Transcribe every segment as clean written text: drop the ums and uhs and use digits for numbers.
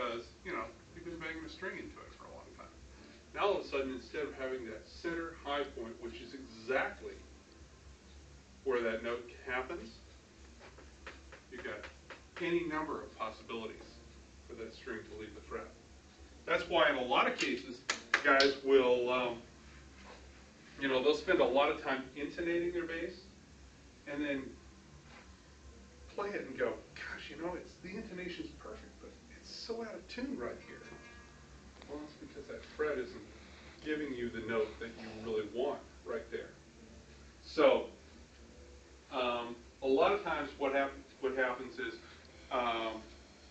because, you know, you've been banging a string into it for a long time. Now all of a sudden, instead of having that center high point, which is exactly where that note happens, you've got any number of possibilities for that string to leave the fret. That's why in a lot of cases, guys will, you know, they'll spend a lot of time intonating their bass and then play it and go, gosh, you know, the intonation's perfect, but it's so out of tune right here. Well, it's because that fret isn't giving you the note that you really want right there. So, a lot of times what happens is,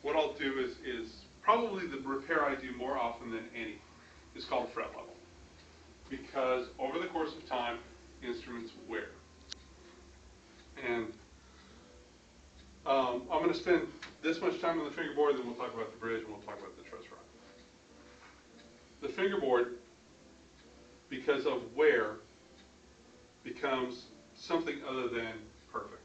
what I'll do is probably the repair I do more often than any is called fret level. Because over the course of time, instruments wear. And I'm going to spend this much time on the fingerboard, then we'll talk about the bridge, and we'll talk about the truss rod. The fingerboard, because of wear, becomes something other than perfect,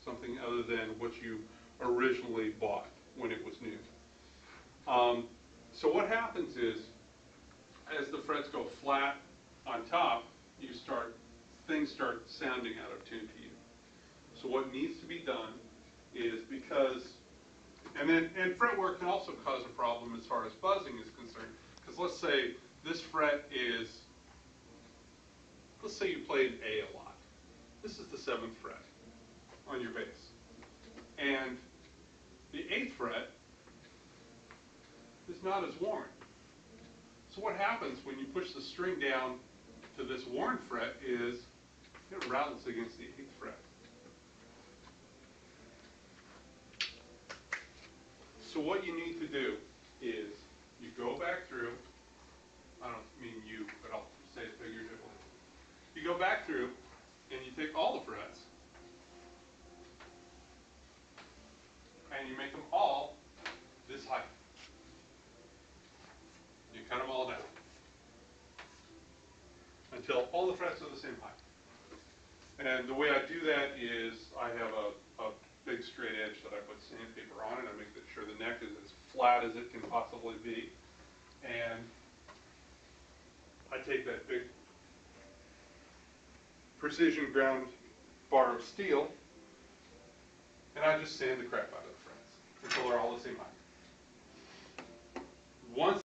something other than what you originally bought when it was new. So what happens is, as the frets go flat on top, things start sounding out of tune to you. So what needs to be done is, and fretwork can also cause a problem as far as buzzing is concerned. Because let's say this fret is, let's say you played A a lot. This is the 7th fret on your bass. And the 8th fret is not as worn. So what happens when you push the string down to this worn fret is it rattles against the 8th fret. So what you need to do is you go back through, I don't mean you, but I'll say it figuratively. You go back through and you take all the frets and you make them all this height. You cut them all down until all the frets are the same height. And the way I do that is I have a big straight edge that I put sandpaper on, and I make sure the neck is as flat as it can possibly be. And I take that big precision ground bar of steel and I just sand the crap out of the frets until they're all the same height. Once